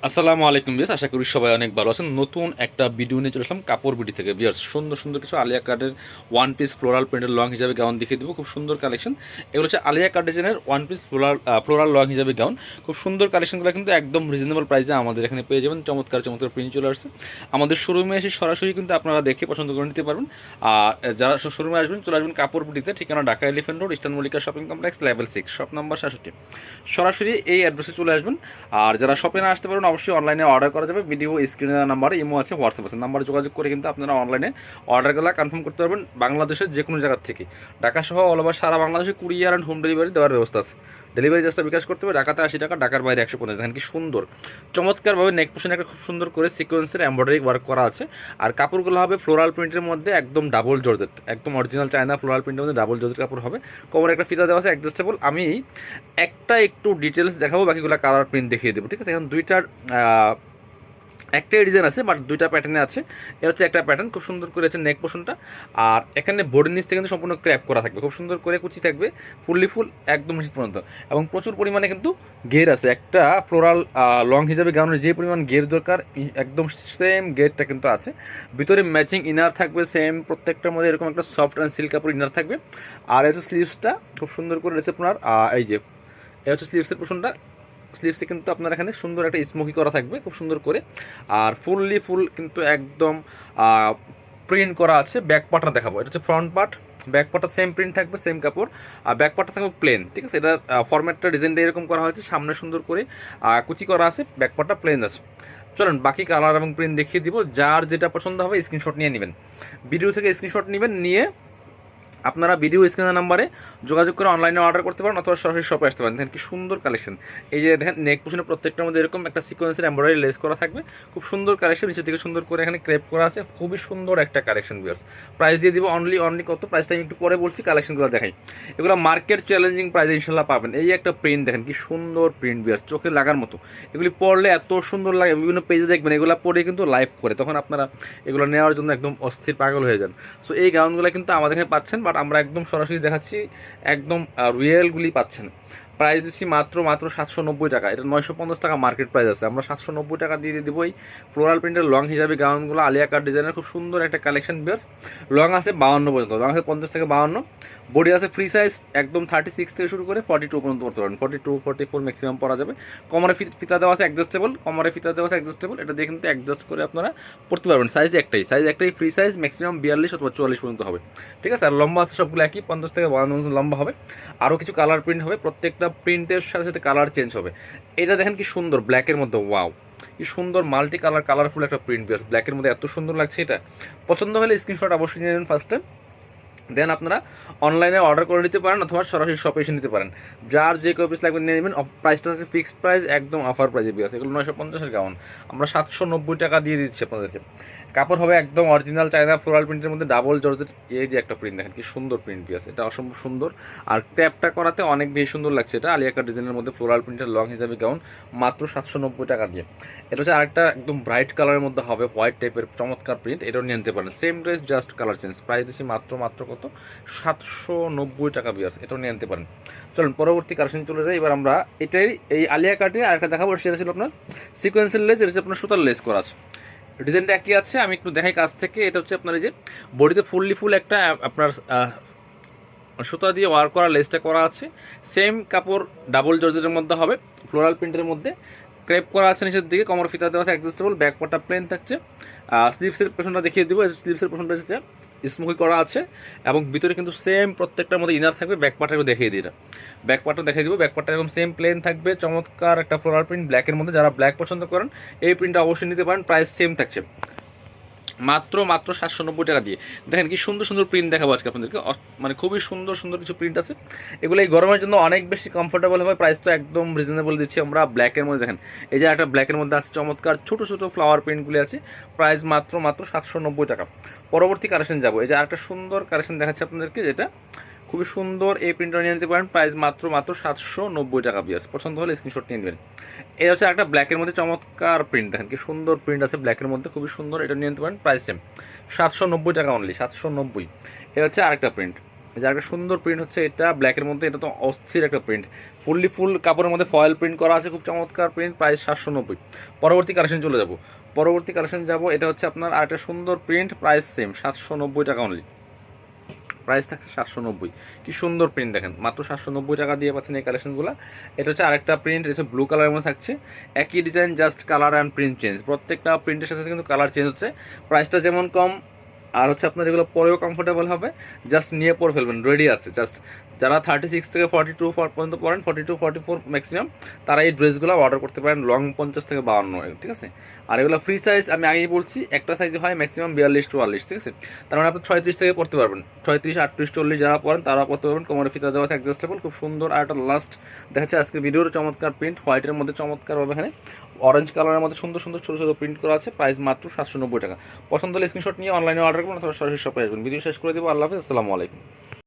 আসসালামু আলাইকুম বিয়াস, আশা করি সবাই অনেক ভালো আছেন। নতুন একটা ভিডিও নিয়ে চলে আসলাম কাপড় বিডি থেকে। বিয়াস সুন্দর সুন্দর কিছু আলিয়া কাটের ওয়ান পিস ফ্লোরাল প্রিন্টের লং হিসাবে গাউন দেখিয়ে দেবো। খুব সুন্দর কালেকশন। এগুলো হচ্ছে আলিয়া কাট ডিজাইনের ওয়ান পিস ফ্লোরাল লং হিসাবে গাউন। খুব সুন্দর কালেকশনগুলো কিন্তু একদম রিজনেবল প্রাইসে আমাদের এখানে পেয়ে যাবেন। চমৎকার চমৎকার প্রিন্ট চলে আসছে। আমাদের শোরুমে এসে সরাসরি কিন্তু আপনারা দেখে পছন্দ করে নিতে পারবেন। আর যারা শোরুমে আসবেন চলে আসবেন কাপড় বিডিতে, ঠিকানা Dhaka elephant road, eastern Mallika shopping complex, level 6, shop number 66। সরাসরি এই অ্যাড্রেসে চলে আসবেন। আর যারা শপে না আসতে পারবেন অবশ্যই অনলাইনে অর্ডার করা যাবে। ভিডিও স্ক্রিনের নাম্বারে ইমো আছে, হোয়াটসঅ্যাপ আছে, নাম্বারে যোগাযোগ করে কিন্তু আপনারা অনলাইনে অর্ডারগুলো কনফার্ম করতে পারবেন। বাংলাদেশের যে কোনো জায়গা থেকে, ঢাকা সহ অল ওভার সারা বাংলাদেশে কুরিয়ার অ্যান্ড হোম ডেলিভারি দেওয়ার ব্যবস্থা আছে। ডেলিভারি চার্জটা বিকাশ করতে হবে। ঢাকাতে 80 টাকা, ঢাকার বাইরে 150। দেখেন কি সুন্দর চমৎকারভাবে নেক পোশনে একটা খুব সুন্দর করে সিকোয়েন্সের এমব্রয়ডারি ওয়ার্ক করা আছে। আর কাপড়গুলো হবে ফ্লোরাল প্রিন্টের মধ্যে, একদম ডাবল জর্জেট, একদম অরিজিনাল চায়না ফ্লোরাল প্রিন্টের মধ্যে ডাবল জর্জেট কাপড় হবে। কোমরে একটা ফিতা দেওয়া আছে অ্যাডজাস্টেবল। আমি একটা একটু ডিটেলস দেখাবো, বাকিগুলো কালার প্রিন্ট দেখিয়ে দেবো, ঠিক আছে? এখন দুইটার একটাই ডিজাইন আছে, বাট দুইটা প্যাটার্নে আছে। এ হচ্ছে একটা প্যাটার্ন, খুব সুন্দর করে হচ্ছে নেক পোর্শনটা। আর এখানে বডির নিচ থেকে কিন্তু সম্পূর্ণ ক্র্যাপ করা থাকবে, খুব সুন্দর করে কুচি থাকবে, ফুললি ফুল একদম নিচ পর্যন্ত। এবং প্রচুর পরিমাণে কিন্তু ঘের আছে। একটা ফ্লোরাল লং হিসাবে গাউনের যে পরিমাণ ঘের দরকার, একদম সেম ঘেরটা কিন্তু আছে। ভিতরে ম্যাচিং ইনার থাকবে সেম, প্রত্যেকটার মধ্যে এরকম একটা সফট অ্যান্ড সিল্ক কাপড় ইনার থাকবে। আর এই হচ্ছে স্লিভসটা, খুব সুন্দর করে রয়েছে আপনার। এই যে এই হচ্ছে স্লিভসের পোর্শনটা। স্লিভসে কিন্তু আপনার এখানে সুন্দর একটা স্মোকি করা থাকবে খুব সুন্দর করে। আর ফুললি ফুল কিন্তু একদম প্রিন্ট করা আছে। ব্যাক পার্টটা দেখাবো, এটা হচ্ছে ফ্রন্ট পার্ট। ব্যাক পার্টটা সেম প্রিন্ট থাকবে, সেম কাপড়। আর ব্যাক পার্টটা থাকবে প্লেন, ঠিক আছে? এটা ফরম্যাটটা ডিজাইনটা এরকম করা হয়েছে, সামনে সুন্দর করে কুচি করা আছে, ব্যাক পার্টটা প্লেন আছে। চলুন বাকি কালার এবং প্রিন্ট দেখিয়ে দিব। যার যেটা পছন্দ হবে স্ক্রিনশট নিয়ে নেবেন, ভিডিও থেকে স্ক্রিনশট নেবেন, নিয়ে আপনারা ভিডিও স্ক্রিনের নাম্বারে যোগাযোগ করে অনলাইনে অর্ডার করতে পারেন, অথবা সরাসরি শপে আসতে পারেন। দেখেন কি সুন্দর কালেকশন। এই যে দেখেন নেক পোর্শনের প্রত্যেকটার মধ্যে এরকম একটা সিকোয়েন্সের এমব্রয়ডারি লেস করা থাকবে, খুব সুন্দর কালেকশন। নিচে থেকে সুন্দর করে এখানে ক্রেপ করা আছে, খুবই সুন্দর একটা কালেকশন। ভিউয়ার্স প্রাইস দিয়ে দিব অনলি কত, প্রাইসটা আমি একটু পরে বলছি, কালেকশনগুলো দেখাই। এগুলো মার্কেট চ্যালেঞ্জিং প্রাইসে ইনশাল্লাহ পাবেন। এই একটা প্রিন্ট দেখেন কি সুন্দর প্রিন্ট, ভিউয়ার্স চোখে লাগার মতো। এগুলি পরলে এত সুন্দর লাগে, বিভিন্ন পেজে দেখবেন এগুলো পরে কিন্তু লাইভ করে, তখন আপনারা এগুলো নেওয়ার জন্য একদম অস্থির পাগল হয়ে যান। সো এই গাউনগুলো কিন্তু আমাদের এখানে পাচ্ছেন, বাট আমরা একদম সরাসরি দেখাচ্ছি, একদম রিয়েলগুলি পাচ্ছেন। প্রাইস দিচ্ছি মাত্র 790 টাকা। এটা 950 টাকা মার্কেট প্রাইস আছে, আমরা 790 টাকা দিয়ে দেবো এই ফ্লোরাল প্রিন্টের লং হিসাবে গাউনগুলো। আলিয়া কাট ডিজাইনের খুব সুন্দর একটা কালেকশন। বেশ লং আছে 52 পর্যন্ত, লং আছে 50 থেকে 52। বডি আছে ফ্রি সাইজ, একদম 36 থেকে শুরু করে 42 পর্যন্ত পড়তে পারেন, 42 44 ম্যাক্সিমাম পরা যাবে। কোমরে ফিতা দেওয়া আছে অ্যাডজাস্টেবল, কোমরে ফিতা দেওয়া আছে অ্যাডজাস্টেবল। এটা দিয়ে কিন্তু অ্যাডজাস্ট করে আপনারা পড়তে পারবেন। সাইজ একটাই ফ্রি সাইজ, ম্যাক্সিমাম 42 অথবা 44 পর্যন্ত হবে, ঠিক আছে? আর লম্বা আছে সবগুলো একই, 50 থেকে 52 লম্বা হবে। আরও কিছু কালার প্রিন্ট হবে, প্রত্যেকটা প্রিন্টের সাথে সাথে কালার চেঞ্জ হবে। এটা দেখেন কি সুন্দর ব্ল্যাকের মধ্যে, ওয়াও কি সুন্দর মাল্টি কালার কালারফুল একটা প্রিন্ট। বেস ব্ল্যাকের মধ্যে এত সুন্দর লাগছে। এটা পছন্দ হলে স্ক্রিনশট অবশ্যই নিয়ে নেবেন ফার্স্ট টাইম, দেন আপনারা অনলাইনে অর্ডার করে নিতে পারেন, অথবা সরাসরি শপে এসে নিতে পারেন। যার যে কপিস লাগবে নিয়ে নেবেন। প্রাইসটা আছে ফিক্সড প্রাইস, একদম অফার প্রাইসে বিয়ে আছে। এগুলো 950-এর গাউন আমরা 790 টাকা দিয়ে দিচ্ছি আপনাদেরকে। কাপড় হবে একদম অরিজিনাল চায়না ফ্লোরাল প্রিন্টের মধ্যে ডাবল জর্জেট। এই যে একটা প্রিন্ট দেখেন কি সুন্দর প্রিন্ট বিয়ে আছে, এটা অসম্ভব সুন্দর। আর ট্যাপটা করাতে অনেক বেশি সুন্দর লাগছে। এটা আলিয়া কাট ডিজাইনের মধ্যে ফ্লোরাল প্রিন্টের লং হিসাবে গাউন, মাত্র 790 টাকা দিয়ে। এটা হচ্ছে আরেকটা একদম ব্রাইট কালারের মধ্যে হবে, হোয়াইট টাইপের চমৎকার প্রিন্ট। এটাও নিয়ে নিতে পারেন, same dress just colour change. Price দিচ্ছি মাত্র কত, 790 টাকা বিয়ার্স। এটাও নিয়ে আনতে পারেন। চলুন পরবর্তী কালেকশন চলে যাই। এবার আমরা এটাই এই আলিয়া কাটে আরেকটা দেখাবো, সেটা ছিল আপনার সিকোয়েন্সের লেস। এটা হচ্ছে আপনার সুতার লেস করা আছে, ডিজাইনটা একই আছে। আমি একটু দেখাই কাছ থেকে। এটা হচ্ছে আপনার এই যে বডিতে ফুললি ফুল একটা আপনার সুতা দিয়ে ওয়ার্ক করা লেসটা করা আছে। সেম কাপড় ডাবল জর্জেটের মধ্যে হবে, ফ্লোরাল প্রিন্টের মধ্যে ক্রেপ করা আছে নিচের দিকে। কোমর ফিতা দেওয়া আছে অ্যাডজাস্টেবল, ব্যাক পার্টটা প্লেন থাকছে। স্লিভসের পোর্শনটা দেখিয়ে দিব। স্লিভসের পোর্শনটা হচ্ছে স্মোকি করা আছে, এবং ভিতরে কিন্তু সেম প্রত্যেকটার মধ্যে ইনার থাকবে। ব্যাক পার্টটা দেখিয়ে দিই, এটা ব্যাক পার্টটা দেখিয়ে দিব। ব্যাক পার্টটা এরকম সেম প্লেন থাকবে, চমৎকার একটা ফ্লোরাল প্রিন্ট ব্ল্যাকের মধ্যে। যারা ব্ল্যাক পছন্দ করেন এই প্রিন্টটা অবশ্যই নিতে পারেন। প্রাইস সেম থাকছে মাত্র 790 টাকা দিয়ে। দেখেন কি সুন্দর সুন্দর প্রিন্ট দেখাবো আজকে আপনাদেরকে, মানে খুবই সুন্দর সুন্দর কিছু প্রিন্ট আছে। এগুলো এই গরমের জন্য অনেক বেশি কমফোর্টেবল হবে। প্রাইস তো একদম রিজনেবল দিচ্ছি আমরা। ব্ল্যাকের মধ্যে দেখেন, এই যে একটা ব্ল্যাকের মধ্যে আছে চমৎকার ছোটো ছোটো ফ্লাওয়ার প্রিন্টগুলি আছে। প্রাইস মাত্র 790 টাকা। পরবর্তী কালেকশন যাবো। এই যে আরেকটা সুন্দর কালেকশন দেখাচ্ছি আপনাদেরকে, যেটা খুবই সুন্দর। এই প্রিন্টটা নিয়ে নিতে পারেন, প্রাইস মাত্র 790 টাকা বিয়াস। পছন্দ হলে স্ক্রিনশট নিয়ে নেবেন। এটা হচ্ছে একটা ব্ল্যাকের মধ্যে চমৎকার প্রিন্ট, দেখেন কি সুন্দর প্রিন্ট আছে ব্ল্যাকের মধ্যে, খুবই সুন্দর। এটা নিয়ে নিতে পারেন, প্রাইস সেম 790 টাকা অনলি, 790। এটা হচ্ছে আরেকটা প্রিন্ট, যে একটা সুন্দর প্রিন্ট হচ্ছে এটা ব্ল্যাকের মধ্যে, এটা তো অস্থির একটা প্রিন্ট, ফুল কাপড়ের মধ্যে ফয়েল প্রিন্ট করা আছে, খুব চমৎকার প্রিন্ট, প্রাইস 790। পরবর্তী কালেকশন চলে যাব, এটা হচ্ছে আপনার আরেকটা সুন্দর প্রিন্ট, প্রাইস সেম 790 টাকা অনলি, প্রাইস থাকছে 790। কি সুন্দর প্রিন্ট দেখেন, মাত্র 790 টাকা দিয়ে পাচ্ছেন এই কালেকশনগুলো। এটা হচ্ছে আরেকটা প্রিন্ট, এটা হচ্ছে ব্লু কালারের মধ্যে থাকছে, একই design just colour and print change, প্রত্যেকটা প্রিন্টের সাথে কিন্তু কালার চেঞ্জ হচ্ছে। প্রাইসটা যেমন কম, আর হচ্ছে আপনার এগুলো পরেও কমফোর্টেবল হবে, জাস্ট নিয়ে পরে ফেলবেন, রেডি আছে। জাস্ট যারা 36 থেকে 42 পর্যন্ত পড়েন, 42 44 ম্যাক্সিমাম, তারা এই ড্রেসগুলো অর্ডার করতে পারেন, লং 50 থেকে 52, ঠিক আছে। আর এগুলো ফ্রি সাইজ, আমি আগেই বলছি, একটা সাইজে হয় ম্যাক্সিমাম 42 44, ঠিক আছে। তার মানে আপনি 36 থেকে পড়তে পারবেন, 36 38 40 যারা পড়েন তারা পড়তে পারবেন, কোমরে ফিতা দেওয়া আছে অ্যাডজাস্টেবল, খুব সুন্দর। আর একটা লাস্ট দেখাচ্ছে আজকে ভিডিওর চমৎকার প্রিন্ট, হোয়াইটের মধ্যে চমৎকারভাবে এখানে অরেঞ্জ কালারের মধ্যে সুন্দর সুন্দর ছোটো ছোটো প্রিন্ট করা আছে, প্রাইস মাত্র 790 টাকা। পছন্দ হলে স্ক্রিনশট নিয়ে অনলাইনে অর্ডার করুন অথবা সরাসরি শপে আসবেন। ভিডিও শেষ করে দেবো। আল্লাহ হাফিজ, আসসালামু আলাইকুম।